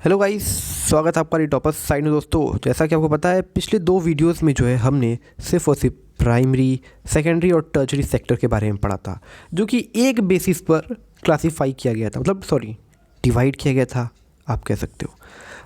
Hello guys, स्वागत है आपका टॉपर्स साइड में। दोस्तों, जैसा कि आपको पता है, पिछले दो वीडियोस में जो है हमने सिर्फ और सिर्फ प्राइमरी, सेकेंडरी और टर्शरी सेक्टर के बारे में पढ़ा था, जो कि एक बेसिस पर क्लासिफाई किया गया था, मतलब डिवाइड किया गया था, आप कह सकते हो।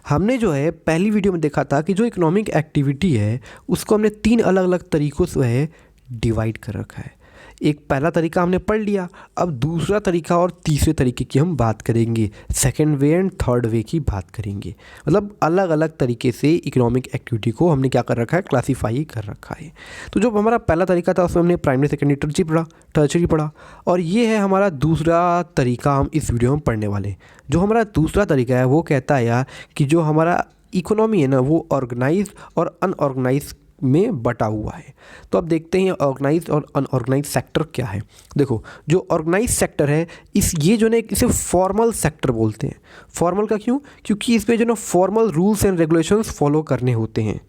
हमने जो है पहली वीडियो में देखा था कि जो इकोनॉमिक एक्टिविटी है उसको हमने तीन अलग अलग तरीक़ों से है डिवाइड कर रखा है। एक पहला तरीका हमने पढ़ लिया, अब दूसरा तरीका और तीसरे तरीके की हम बात करेंगे, second way and third way की बात करेंगे। मतलब अलग अलग तरीके से इकोनॉमिक एक्टिविटी को हमने क्या कर रखा है, क्लासीफाई कर रखा है। तो जो हमारा पहला तरीका था उसमें हमने प्राइमरी, सेकेंडरी, टर्शरी पढ़ा, और ये है हमारा दूसरा तरीका हम इस वीडियो में पढ़ने वाले। जो हमारा दूसरा तरीका है वो कहता है यार कि जो हमारा इकोनॉमी है ना वो ऑर्गेनाइज और अनऑर्गेनाइज में बटा हुआ है। तो अब देखते हैं ऑर्गेनाइज और अनऑर्गेनाइज सेक्टर क्या है। देखो, जो ऑर्गेनाइज सेक्टर है ये जो ना इसे फॉर्मल सेक्टर बोलते हैं। फॉर्मल का क्यों? क्योंकि इस पे जो ना formal rules and regulations follow करने होते हैं।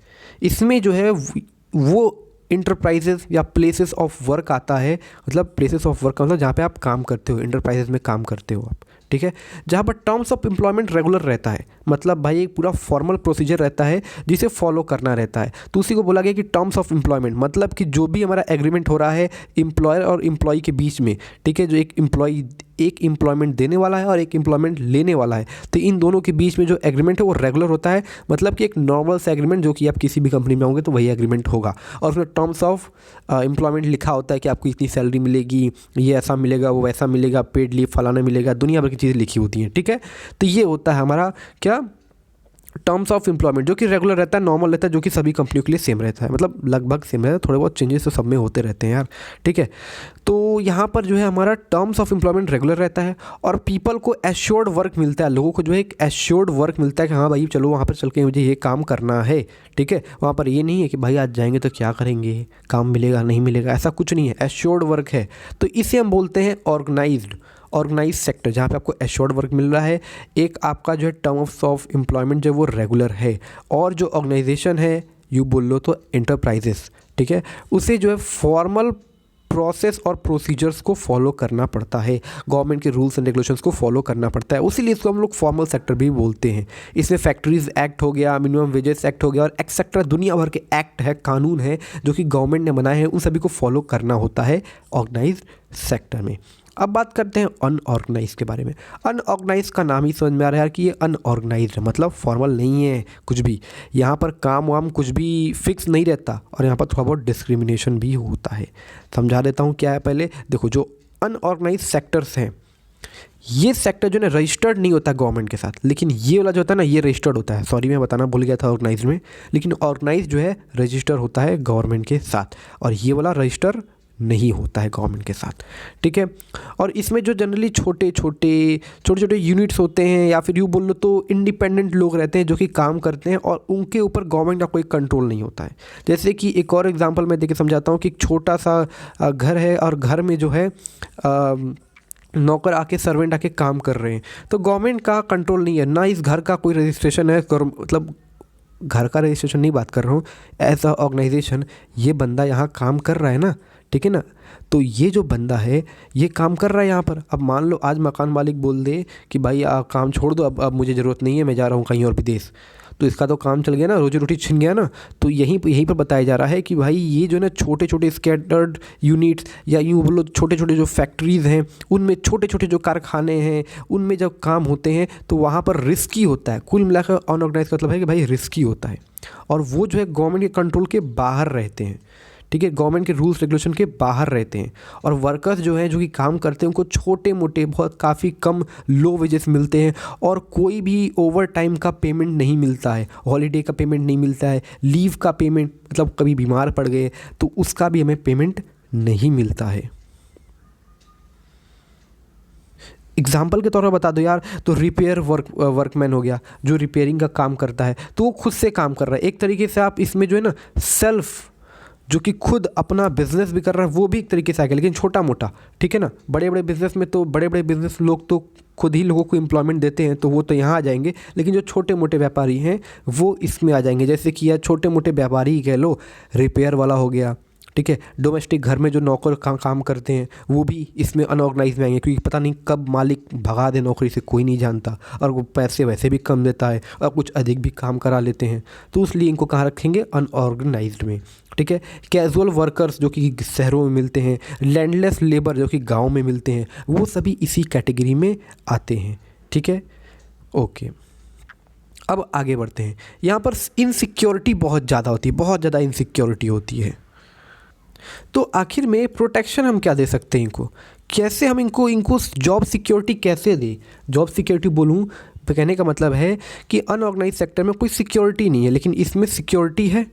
इसमें जो है वो इंटरप्राइजेज या प्लेसेस ऑफ वर्क आता है। मतलब प्लेसेस ऑफ वर्क का मतलब जहाँ पे आप काम करते हो, इंटरप्राइजेज में काम करते हो आप, ठीक है। जहाँ पर टर्म्स ऑफ एम्प्लॉयमेंट रेगुलर रहता है, मतलब भाई एक पूरा फॉर्मल प्रोसीजर रहता है जिसे फॉलो करना रहता है। तो उसी को बोला गया कि टर्म्स ऑफ एम्प्लॉयमेंट, मतलब कि जो भी हमारा एग्रीमेंट हो रहा है एम्प्लॉयर और एम्प्लॉय के बीच में, ठीक है, जो एक एम्प्लॉयमेंट देने वाला है और एक एम्प्लॉयमेंट लेने वाला है, तो इन दोनों के बीच में जो एग्रीमेंट है वो रेगुलर होता है। मतलब कि एक नॉर्मल सा एग्रीमेंट जो कि आप किसी भी कंपनी में होंगे तो वही एग्रीमेंट होगा, और उसमें टर्म्स ऑफ एम्प्लॉयमेंट लिखा होता है कि आपको इतनी सैलरी मिलेगी, ये ऐसा मिलेगा, वो वैसा मिलेगा, पेड लीव फलाना मिलेगा, दुनिया भर की चीज़ें लिखी होती हैं, ठीक है। तो ये होता है हमारा क्या, टर्म्स ऑफ एम्प्लॉयमेंट, जो कि रेगुलर रहता है, नॉर्मल रहता है, जो कि सभी कंपनियों के लिए सेम रहता है, मतलब लगभग सेम रहता है, थोड़े बहुत चेंजेस तो सब में होते रहते हैं यार, ठीक है। तो यहाँ पर जो है हमारा टर्म्स ऑफ एम्प्लॉयमेंट रेगुलर रहता है, और पीपल को एश्योर्ड वर्क मिलता है, लोगों को जो है एक एश्योर्ड वर्क मिलता है कि हाँ भाई चलो वहाँ पर चल के मुझे ये काम करना है, ठीक है। वहाँ पर ये नहीं है कि भाई आज जाएंगे तो क्या करेंगे, काम मिलेगा नहीं मिलेगा, ऐसा कुछ नहीं है, एश्योर्ड वर्क है। तो इसे हम बोलते हैं ऑर्गेनाइज सेक्टर, जहाँ पे आपको एश्योर्ड वर्क मिल रहा है। एक आपका जो है टर्म्स ऑफ एम्प्लॉयमेंट जो वो रेगुलर है, और जो ऑर्गेनाइजेशन है यू बोल लो तो एंटरप्राइजेस, ठीक है, उसे जो है फॉर्मल प्रोसेस और प्रोसीजर्स को फॉलो करना पड़ता है, गवर्नमेंट के रूल्स एंड रेगुलेशंस को फॉलो करना पड़ता है, उसीलिए इसको हम लोग फॉर्मल सेक्टर भी बोलते हैं। इसमें फैक्ट्रीज एक्ट हो गया, मिनिमम वेजेस एक्ट हो गया, और एक्सेट्रा दुनिया भर के एक्ट है, कानून है जो कि गवर्नमेंट ने बनाए हैं, उन सभी को फॉलो करना होता है ऑर्गेनाइज सेक्टर में। अब बात करते हैं अनऑर्गेनाइज के बारे में। अनऑर्गेनाइज का नाम ही समझ में आ रहा है यार कि ये अनऑर्गेनाइज है, मतलब फॉर्मल नहीं है कुछ भी, यहाँ पर काम वाम कुछ भी फिक्स नहीं रहता, और यहाँ पर थोड़ा बहुत डिस्क्रिमिनेशन भी होता है। समझा देता हूँ क्या है पहले। देखो, जो अनऑर्गेनाइज सेक्टर्स हैं, ये सेक्टर जो है ना रजिस्टर्ड नहीं होता गवर्नमेंट के साथ, लेकिन ये वाला जो होता है ना ये रजिस्टर्ड होता है। सॉरी, मैं बताना भूल गया था ऑर्गेनाइज में, लेकिन ऑर्गेनाइज जो है रजिस्टर होता है गवर्नमेंट के साथ, और ये वाला रजिस्टर नहीं होता है गवर्नमेंट के साथ, ठीक है। और इसमें जो जनरली छोटे छोटे यूनिट्स होते हैं, या फिर यूँ बोल लो तो इंडिपेंडेंट लोग रहते हैं जो कि काम करते हैं, और उनके ऊपर गवर्नमेंट का कोई कंट्रोल नहीं होता है। जैसे कि एक और एग्जांपल मैं देके समझाता हूँ कि एक छोटा सा घर है, और घर में जो है नौकर आके, सर्वेंट आके काम कर रहे हैं, तो गवर्नमेंट का कंट्रोल नहीं है ना, इस घर का कोई रजिस्ट्रेशन है, मतलब घर का रजिस्ट्रेशन नहीं बात कर रहा हूँ, एज अ ऑर्गेनाइजेशन ये बंदा यहाँ काम कर रहा है ना, ठीक है ना। तो ये जो बंदा है ये काम कर रहा है यहाँ पर। अब मान लो आज मकान मालिक बोल दे कि भाई काम छोड़ दो, अब मुझे ज़रूरत नहीं है, मैं जा रहा हूँ कहीं और विदेश, तो इसका तो काम चल गया ना, रोजी रोटी छिन गया ना। तो यहीं पर बताया जा रहा है कि भाई ये जो है ना छोटे छोटे स्कैटर्ड यूनिट्स, या यूँ बोलो छोटे छोटे जो फैक्ट्रीज़ हैं, उनमें छोटे छोटे जो कारखाने हैं, उनमें जब काम होते हैं तो वहाँ पर रिस्की होता है। कुल मिलाकर अनऑर्गेनाइज का मतलब है कि भाई रिस्की होता है, और वो जो है गवर्नमेंट के कंट्रोल के बाहर रहते हैं, ठीक है, गवर्नमेंट के रूल्स रेगुलेशन के बाहर रहते हैं। और वर्कर्स जो हैं जो कि काम करते हैं उनको छोटे मोटे बहुत काफ़ी कम लो वेजेस मिलते हैं, और कोई भी ओवर टाइम का पेमेंट नहीं मिलता है, हॉलीडे का पेमेंट नहीं मिलता है, लीव का पेमेंट, मतलब कभी बीमार पड़ गए तो उसका भी हमें पेमेंट नहीं मिलता है। एग्जाम्पल के तौर पर बता दो यार, तो रिपेयर वर्कमैन हो गया, जो रिपेयरिंग का काम करता है, तो वो खुद से काम कर रहा है। एक तरीके से आप इसमें जो है ना सेल्फ, जो कि खुद अपना बिजनेस भी कर रहा है, वो भी एक तरीके से आ गया, लेकिन छोटा मोटा, ठीक है ना। बड़े बड़े बिजनेस में तो बड़े बड़े बिजनेस लोग तो खुद ही लोगों को एम्प्लॉयमेंट देते हैं, तो वो तो यहाँ आ जाएंगे, लेकिन जो छोटे मोटे व्यापारी हैं वो इसमें आ जाएंगे। जैसे कि यार छोटे मोटे व्यापारी ही कह लो, रिपेयर वाला हो गया, ठीक है। डोमेस्टिक घर में जो नौकर काम करते हैं वो भी इसमें अनऑर्गेनाइज में आएंगे, क्योंकि पता नहीं कब मालिक भगा दे नौकरी से, कोई नहीं जानता, और वो पैसे वैसे भी कम देता है और कुछ अधिक भी काम करा लेते हैं, तो इसलिए इनको कहाँ रखेंगे, अनऑर्गेनाइज्ड में, ठीक है। कैजुअल वर्कर्स जो कि शहरों में मिलते हैं, लैंडलेस लेबर जो कि गाँव में मिलते हैं, वो सभी इसी कैटेगरी में आते हैं, ठीक है। ओके, अब आगे बढ़ते हैं। यहाँ पर इनसिक्योरिटी बहुत ज़्यादा होती है, बहुत ज़्यादा इनसिक्योरिटी होती है। तो आखिर में प्रोटेक्शन हम क्या दे सकते हैं इनको, कैसे हम इनको जॉब सिक्योरिटी कैसे दें। जॉब सिक्योरिटी बोलूँ तो कहने का मतलब है कि अनऑर्गेनाइज सेक्टर में कोई सिक्योरिटी नहीं है, लेकिन इसमें सिक्योरिटी है,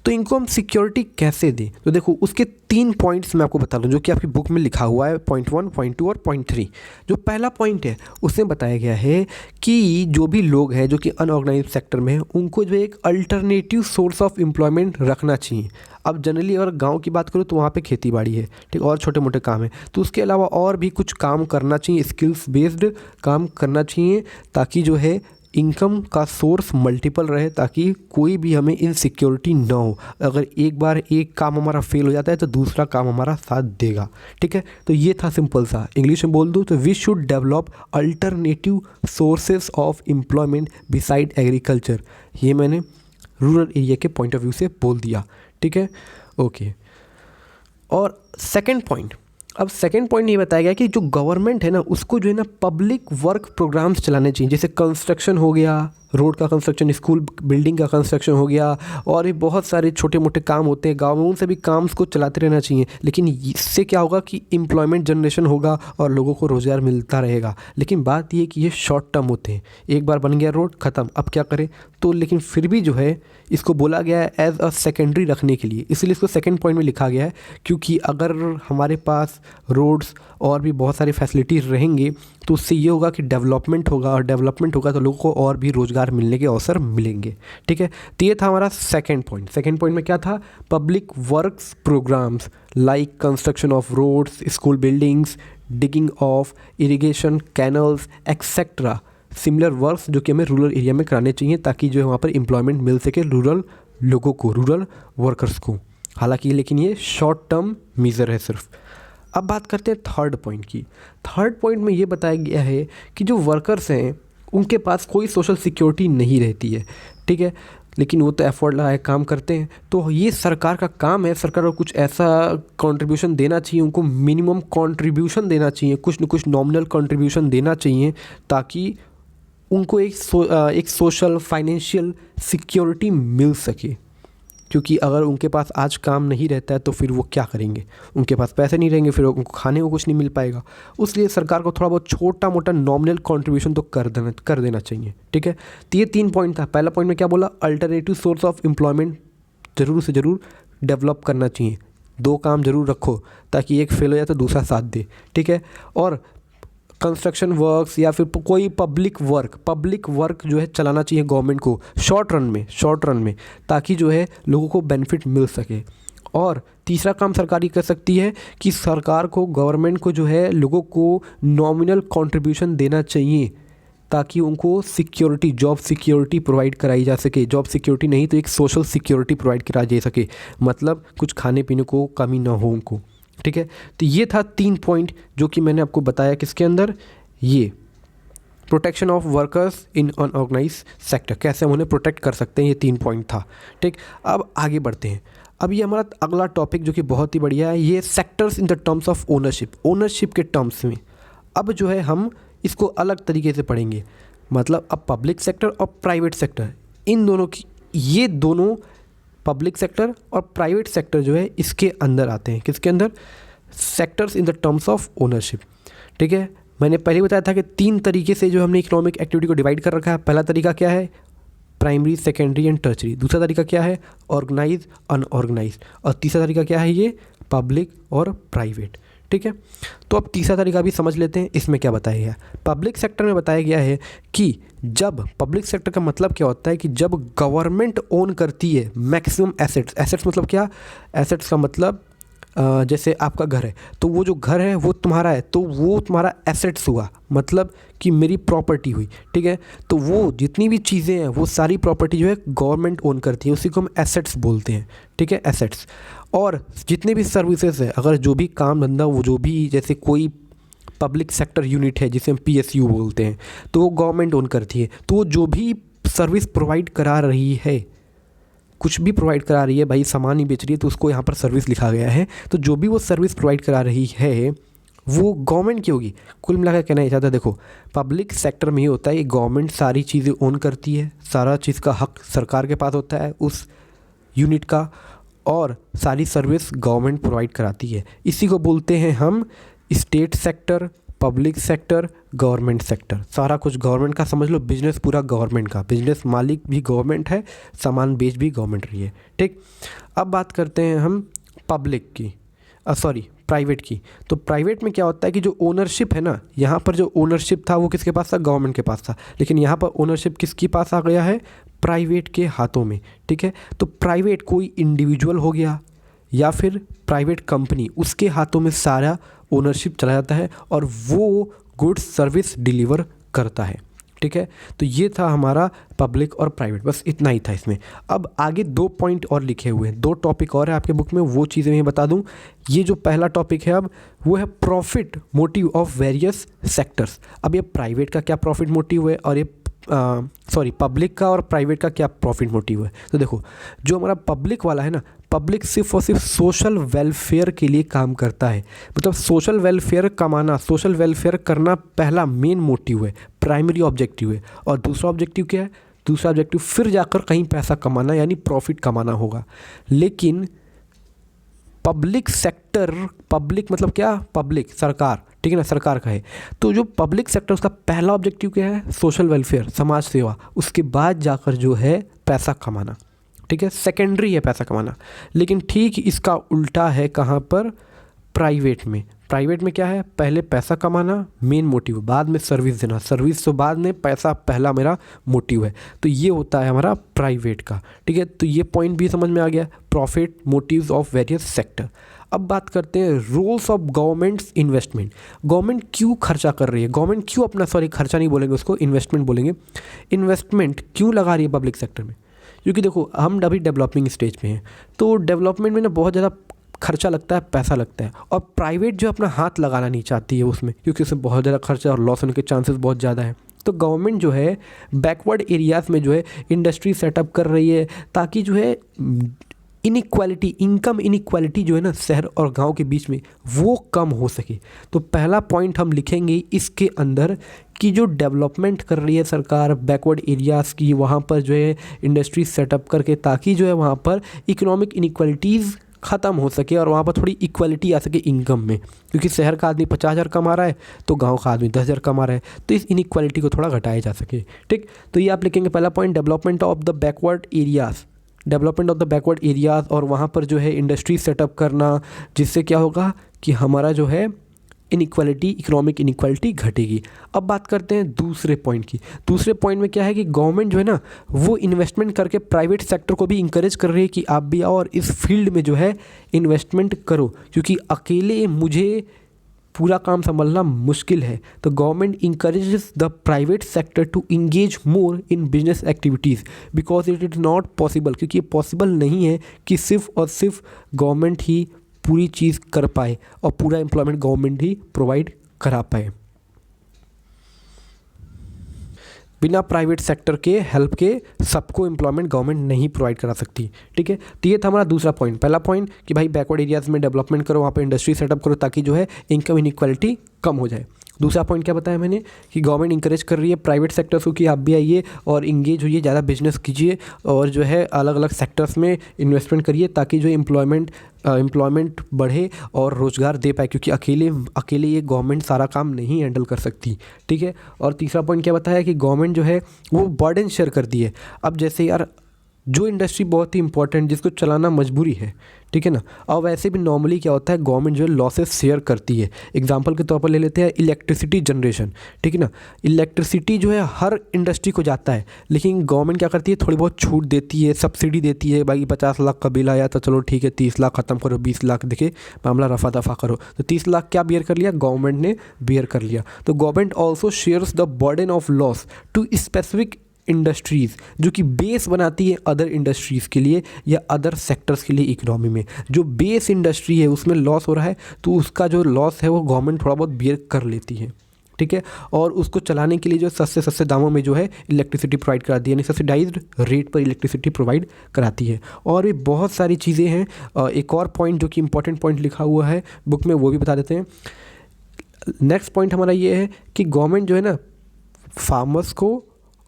तो इनको हम सिक्योरिटी कैसे दें। तो देखो उसके 3 पॉइंट्स मैं आपको बता दूं जो कि आपकी बुक में लिखा हुआ है, पॉइंट 1, पॉइंट 2 और पॉइंट 3। जो पहला पॉइंट है उसमें बताया गया है कि जो भी लोग हैं जो कि अनऑर्गेनाइज सेक्टर में हैं, उनको जो एक अल्टरनेटिव सोर्स ऑफ एम्प्लॉयमेंट रखना चाहिए। अब जनरली अगर गांव की बात करूँ तो वहाँ पे खेती बाड़ी है, ठीक, और छोटे मोटे काम है, तो उसके अलावा और भी कुछ काम करना चाहिए, स्किल्स बेस्ड काम करना चाहिए, ताकि जो है इनकम का सोर्स मल्टीपल रहे, ताकि कोई भी हमें इनसिक्योरिटी ना हो। अगर एक बार एक काम हमारा फेल हो जाता है तो दूसरा काम हमारा साथ देगा, ठीक है। तो ये था सिंपल सा, इंग्लिश में बोल दूँ तो we should develop alternative sources of employment beside agriculture. ये मैंने रूरल एरिया के पॉइंट ऑफ व्यू से बोल दिया, ठीक है। ओके, और सेकेंड पॉइंट, अब सेकेंड पॉइंट ये बताया गया कि जो गवर्नमेंट है ना उसको जो है ना पब्लिक वर्क प्रोग्राम्स चलाने चाहिए, जैसे कंस्ट्रक्शन हो गया, रोड का कंस्ट्रक्शन, स्कूल बिल्डिंग का कंस्ट्रक्शन हो गया, और भी बहुत सारे छोटे मोटे काम होते हैं गांव में, उन सभी काम्स को चलाते रहना चाहिए। लेकिन इससे क्या होगा कि एम्प्लॉयमेंट जनरेशन होगा और लोगों को रोज़गार मिलता रहेगा। लेकिन बात ये कि ये शॉर्ट टर्म होते हैं, एक बार बन गया रोड ख़त्म, अब क्या करें। तो लेकिन फिर भी जो है इसको बोला गया है एज अ सेकेंडरी रखने के लिए, इसलिए इसको सेकेंड पॉइंट में लिखा गया है, क्योंकि अगर हमारे पास रोड्स और भी बहुत सारी फैसिलिटीज़ रहेंगे तो उससे ये होगा कि डेवलपमेंट होगा, और डेवलपमेंट होगा तो लोगों को और भी रोज़गार मिलने के अवसर मिलेंगे, ठीक है। तो ये था हमारा सेकेंड पॉइंट। सेकेंड पॉइंट में क्या था, public works programmes like construction of roads, school buildings, digging of irrigation canals etcetera, similar works जो कि हमें रूरल एरिया में कराने चाहिए, ताकि जो है वहाँ पर एम्प्लॉयमेंट मिल सके रूरल लोगों को, रूरल वर्कर्स को। हालांकि लेकिन ये शॉर्ट टर्म मीज़र है सिर्फ। अब बात करते हैं थर्ड पॉइंट की। थर्ड पॉइंट में ये बताया गया है कि जो वर्कर्स हैं उनके पास कोई सोशल सिक्योरिटी नहीं रहती है, ठीक है, लेकिन वो तो एफर्ट लगाए काम करते हैं। तो ये सरकार का काम है, सरकार को कुछ ऐसा कंट्रीब्यूशन देना चाहिए, उनको मिनिमम कंट्रीब्यूशन देना चाहिए, कुछ न कुछ नॉमिनल कंट्रीब्यूशन देना चाहिए, ताकि उनको एक सोशल फाइनेंशियल सिक्योरिटी मिल सके। क्योंकि अगर उनके पास आज काम नहीं रहता है तो फिर वो क्या करेंगे, उनके पास पैसे नहीं रहेंगे, फिर उनको खाने को कुछ नहीं मिल पाएगा। उसलिए सरकार को थोड़ा बहुत छोटा मोटा नॉमिनल कंट्रीब्यूशन तो कर देना चाहिए, ठीक है। तो ये 3 पॉइंट था। पहला पॉइंट में क्या बोला, अल्टरनेटिव सोर्स ऑफ एम्प्लॉयमेंट ज़रूर से ज़रूर डेवलप करना चाहिए, 2 काम ज़रूर रखो ताकि एक फेल हो जाए तो दूसरा साथ दे, ठीक है। और कंस्ट्रक्शन वर्क्स या फिर कोई पब्लिक वर्क जो है चलाना चाहिए गवर्नमेंट को शॉर्ट रन में, ताकि जो है लोगों को बेनिफिट मिल सके। और तीसरा काम सरकार ये कर सकती है कि सरकार को, गवर्नमेंट को जो है लोगों को नॉमिनल कंट्रीब्यूशन देना चाहिए, ताकि उनको सिक्योरिटी, जॉब सिक्योरिटी प्रोवाइड कराई जा सके। जॉब सिक्योरिटी नहीं तो एक सोशल सिक्योरिटी प्रोवाइड कराई जा सके, मतलब कुछ खाने पीने को कमी ना हो उनको, ठीक है। तो ये था 3 पॉइंट जो कि मैंने आपको बताया किसके अंदर, ये protection of workers in unorganise sector, कैसे हम उन्हें प्रोटेक्ट कर सकते हैं, ये 3 पॉइंट था, ठीक। अब आगे बढ़ते हैं। अब ये हमारा अगला टॉपिक जो कि बहुत ही बढ़िया है, ये sectors in the terms of ownership के टर्म्स में। अब जो है हम इसको अलग तरीके से पढ़ेंगे, मतलब अब पब्लिक सेक्टर और प्राइवेट सेक्टर, इन दोनों की, ये दोनों पब्लिक सेक्टर और प्राइवेट सेक्टर जो है इसके अंदर आते हैं। किसके अंदर, sectors in the terms of ownership, ठीक है। मैंने पहले बताया था कि 3 तरीके से जो हमने इकोनॉमिक एक्टिविटी को डिवाइड कर रखा है। पहला तरीका क्या है, प्राइमरी, सेकेंडरी एंड टर्चरी। दूसरा तरीका क्या है, ऑर्गेनाइज, अनऑर्गेनाइज। और तीसरा तरीका क्या है, ये पब्लिक और प्राइवेट, ठीक है। तो अब तीसरा तरीका भी समझ लेते हैं। इसमें क्या बताया गया, पब्लिक सेक्टर में बताया गया है कि जब पब्लिक सेक्टर का मतलब क्या होता है कि जब गवर्नमेंट ओन करती है मैक्सिमम एसेट्स मतलब क्या, एसेट्स का मतलब जैसे आपका घर है, तो वो जो घर है वो तुम्हारा है, तो वो तुम्हारा एसेट्स हुआ, मतलब कि मेरी प्रॉपर्टी हुई, ठीक है। तो वो जितनी भी चीज़ें हैं वो सारी प्रॉपर्टी जो है गवर्नमेंट ओन करती है, उसी को हम एसेट्स बोलते हैं, ठीक है, एसेट्स। और जितने भी सर्विसेज है, अगर जो भी काम धंधा, वो जो भी जैसे कोई पब्लिक सेक्टर यूनिट है जिसे हम PSU बोलते हैं, तो वो गवर्नमेंट ओन करती है। तो वो जो भी सर्विस प्रोवाइड करा रही है, कुछ भी प्रोवाइड करा रही है, भाई सामान ही बेच रही है तो उसको यहाँ पर सर्विस लिखा गया है, तो जो भी वो सर्विस प्रोवाइड करा रही है वो गवर्नमेंट की होगी। कुल मिलाकर कहना ये चाहता है, देखो पब्लिक सेक्टर में ये होता है कि गवर्नमेंट सारी चीज़ें ओन करती है, सारा चीज़ का हक सरकार के पास होता है उस यूनिट का, और सारी सर्विस गवर्नमेंट प्रोवाइड कराती है। इसी को बोलते हैं हम state sector, public sector, government sector. सारा कुछ गवर्नमेंट का, समझ लो बिजनेस पूरा गवर्नमेंट का, बिजनेस मालिक भी गवर्नमेंट है, सामान बेच भी गवर्नमेंट रही है, ठीक। अब बात करते हैं हम पब्लिक की, प्राइवेट की। तो प्राइवेट में क्या होता है कि जो ओनरशिप है ना, यहाँ पर जो ओनरशिप था वो किसके पास था, गवर्नमेंट के पास था, लेकिन यहाँ पर ओनरशिप किसके पास आ गया है, प्राइवेट के हाथों में, ठीक है। तो प्राइवेट कोई इंडिविजुअल हो गया या फिर प्राइवेट कंपनी, उसके हाथों में सारा ओनरशिप चला जाता है और वो गुड्स सर्विस डिलीवर करता है, ठीक है। तो ये था हमारा पब्लिक और प्राइवेट, बस इतना ही था इसमें। अब आगे 2 पॉइंट और लिखे हुए हैं, 2 टॉपिक और है आपके बुक में, वो चीज़ें मैं बता दूं। ये जो पहला टॉपिक है अब, वो है profit motive of various sectors. अब ये प्राइवेट का क्या प्रॉफिट मोटिव है और ये पब्लिक का और प्राइवेट का क्या प्रॉफिट मोटिव है। तो देखो जो हमारा पब्लिक वाला है ना, पब्लिक सिर्फ और सिर्फ सोशल वेलफेयर के लिए काम करता है, मतलब सोशल वेलफेयर कमाना, सोशल वेलफेयर करना पहला मेन मोटिव है, प्राइमरी ऑब्जेक्टिव है। और दूसरा ऑब्जेक्टिव क्या है, दूसरा ऑब्जेक्टिव फिर जाकर कहीं पैसा कमाना यानी प्रॉफिट कमाना होगा। लेकिन पब्लिक सेक्टर, पब्लिक मतलब क्या, पब्लिक सरकार, ठीक है ना, सरकार का है। तो जो पब्लिक सेक्टर उसका पहला ऑब्जेक्टिव क्या है, सोशल वेलफेयर, समाज सेवा, उसके बाद जाकर जो है पैसा कमाना, ठीक है, सेकेंडरी है पैसा कमाना। लेकिन ठीक इसका उल्टा है कहाँ पर, प्राइवेट में। प्राइवेट में क्या है, पहले पैसा कमाना मेन मोटिव, बाद में सर्विस देना, सर्विस तो बाद में, पैसा पहला मेरा मोटिव है। तो ये होता है हमारा प्राइवेट का, ठीक है। तो ये पॉइंट भी समझ में आ गया, profit motives of various sector. अब बात करते हैं roles of governments investment. Government क्यों खर्चा कर रही है, गवर्नमेंट क्यों अपना, खर्चा नहीं बोलेंगे उसको, इन्वेस्टमेंट बोलेंगे। इन्वेस्टमेंट क्यों लगा रही है पब्लिक सेक्टर में, क्योंकि देखो हम अभी डेवलपिंग स्टेज पे हैं, तो डेवलपमेंट में ना बहुत ज़्यादा खर्चा लगता है, पैसा लगता है, और प्राइवेट जो अपना हाथ लगाना नहीं चाहती है उसमें, क्योंकि उसमें बहुत ज़्यादा खर्चा और लॉस होने के चांसेस बहुत ज़्यादा है। तो गवर्नमेंट जो है बैकवर्ड एरियाज़ में जो है इंडस्ट्री सेटअप कर रही है, ताकि जो है इनइक्वालिटी, इनकम इनइक्वालिटी जो है ना शहर और गांव के बीच में, वो कम हो सके। तो पहला पॉइंट हम लिखेंगे इसके अंदर कि जो डेवलपमेंट कर रही है सरकार बैकवर्ड एरियाज़ की, वहाँ पर जो है इंडस्ट्री सेटअप करके, ताकि जो है वहाँ पर इकोनॉमिक इनइक्वालिटीज़ ख़त्म हो सके और वहाँ पर थोड़ी इक्वालिटी आ सके इनकम में। क्योंकि शहर का आदमी 50,000 कमा रहा है तो गांव का आदमी 10,000 कमा रहा है, तो इस इनइक्वालिटी को थोड़ा घटाया जा सके, ठीक। तो ये आप लिखेंगे पहला point, development of the backward areas, development of the backward areas, और वहाँ पर जो है इंडस्ट्री सेटअप करना, जिससे क्या होगा कि हमारा जो है इनइक्वालिटी, इकोनॉमिक इनइक्वालिटी घटेगी। अब बात करते हैं दूसरे पॉइंट की। दूसरे पॉइंट में क्या है कि गवर्नमेंट जो है ना वो इन्वेस्टमेंट करके प्राइवेट सेक्टर को भी इंकरेज कर रही है कि आप भी आओ और इस फील्ड में जो है इन्वेस्टमेंट करो, क्योंकि अकेले मुझे पूरा काम संभालना मुश्किल है। तो government encourages the private sector to engage more in business activities because it is not possible, क्योंकि ये पॉसिबल नहीं है कि सिर्फ और सिर्फ गवर्नमेंट ही पूरी चीज़ कर पाए और पूरा एम्प्लॉयमेंट गवर्नमेंट ही प्रोवाइड करा पाए। बिना प्राइवेट सेक्टर के हेल्प के सबको एम्प्लॉयमेंट गवर्नमेंट नहीं प्रोवाइड करा सकती, ठीक है। तो ये था हमारा दूसरा पॉइंट। पहला पॉइंट कि भाई बैकवर्ड एरियाज़ में डेवलपमेंट करो, वहाँ पे इंडस्ट्री सेटअप करो, ताकि जो है इनकम इनइक्वालिटी कम हो जाए। दूसरा पॉइंट क्या बताया मैंने कि गवर्नमेंट इंकरेज कर रही है प्राइवेट सेक्टर्स को कि आप भी आइए और इंगेज होइए, ज़्यादा बिजनेस कीजिए और जो है अलग अलग सेक्टर्स में इन्वेस्टमेंट करिए, ताकि जो एम्प्लॉयमेंट बढ़े और रोज़गार दे पाए, क्योंकि अकेले ये गवर्नमेंट सारा काम नहीं हैंडल कर सकती, ठीक है। और तीसरा पॉइंट क्या बताया कि गवर्नमेंट जो है वो बर्डन शेयर करती है। अब जैसे यार जो इंडस्ट्री बहुत ही इंपॉर्टेंट, जिसको चलाना मजबूरी है, ठीक है ना। और वैसे भी नॉर्मली क्या होता है, गवर्नमेंट जो है लॉसेस शेयर करती है। एग्जांपल के तौर पर ले लेते हैं इलेक्ट्रिसिटी जनरेशन, ठीक है ना। इलेक्ट्रिसिटी जो है हर इंडस्ट्री को जाता है, लेकिन गवर्नमेंट क्या करती है, थोड़ी बहुत छूट देती है, सब्सिडी देती है। भाई 50 लाख का बिल आया तो चलो ठीक है 30 लाख ख़त्म करो, 20 लाख देखे मामला रफा दफा करो। तो 30 लाख क्या बियर कर लिया, गवर्नमेंट ने बियर कर लिया। तो government also shares the burden of loss to specific industries, जो कि बेस बनाती है अदर इंडस्ट्रीज़ के लिए या अदर सेक्टर्स के लिए इकोनॉमी में। जो बेस इंडस्ट्री है उसमें लॉस हो रहा है तो उसका जो लॉस है वो गवर्नमेंट थोड़ा बहुत बियर कर लेती है, ठीक है। और उसको चलाने के लिए जो सस्ते सस्ते दामों में जो है इलेक्ट्रिसिटी प्रोवाइड कराती है, यानी सब्सिडाइज्ड रेट पर इलेक्ट्रिसिटी प्रोवाइड कराती है। और भी बहुत सारी चीज़ें हैं। एक और पॉइंट जो कि इंपॉर्टेंट पॉइंट लिखा हुआ है बुक में, वो भी बता देते हैं। नेक्स्ट पॉइंट हमारा ये है कि गवर्नमेंट जो है ना फार्मर्स को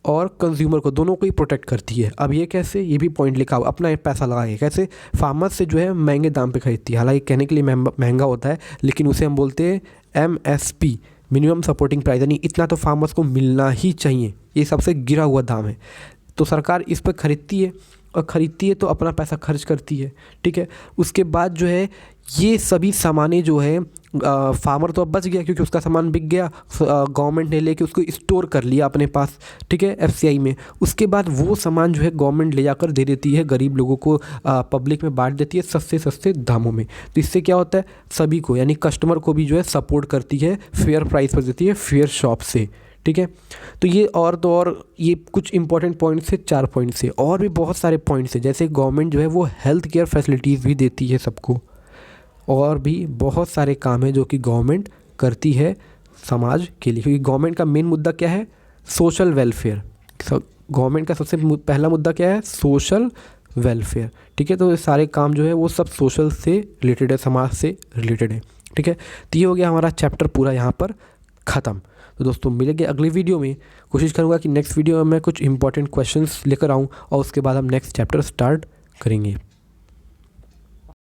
और कंज्यूमर को दोनों को ही प्रोटेक्ट करती है। अब ये कैसे, ये भी पॉइंट लिखा हुआ, अपना पैसा लगा के कैसे फार्मर्स से जो है महंगे दाम पे खरीदती है। हालांकि कहने के लिए महंगा होता है, लेकिन उसे हम बोलते हैं MSP, मिनिमम सपोर्टिंग प्राइस, यानी इतना तो फार्मर्स को मिलना ही चाहिए। ये सबसे गिरा हुआ दाम है, तो सरकार इस पर ख़रीदती है और ख़रीदती है तो अपना पैसा खर्च करती है, ठीक है। उसके बाद जो है ये सभी सामानें जो है फार्मर तो अब बच गया क्योंकि उसका सामान बिक गया, गवर्नमेंट ने लेके उसको स्टोर कर लिया अपने पास, ठीक है, FCI में। उसके बाद वो सामान जो है गवर्नमेंट ले जाकर दे देती है गरीब लोगों को, पब्लिक में बांट देती है सस्ते सस्ते दामों में। तो इससे क्या होता है, सभी को यानी कस्टमर को भी जो है सपोर्ट करती है, फेयर प्राइस पर देती है, फेयर शॉप से, ठीक है। तो ये और ये कुछ इंपॉर्टेंट पॉइंट्स है, 4 पॉइंट्स है। और भी बहुत सारे पॉइंट्स है, जैसे गवर्नमेंट जो है वो हेल्थ केयर फैसिलिटीज़ भी देती है सबको। और भी बहुत सारे काम है जो कि गवर्नमेंट करती है समाज के लिए, क्योंकि गवर्नमेंट का मेन मुद्दा क्या है, सोशल वेलफेयर। गवर्नमेंट का सबसे पहला मुद्दा क्या है, सोशल वेलफेयर, ठीक है। तो ये सारे काम जो है वो सब सोशल से रिलेटेड है, समाज से रिलेटेड है, ठीक है। तो ये हो गया हमारा चैप्टर पूरा यहाँ पर ख़त्म। तो दोस्तों मिलेंगे अगली वीडियो में। कोशिश करूँगा कि नेक्स्ट वीडियो में मैं कुछ इंपॉर्टेंट क्वेश्चंस लेकर आऊँ और उसके बाद हम नेक्स्ट चैप्टर स्टार्ट करेंगे।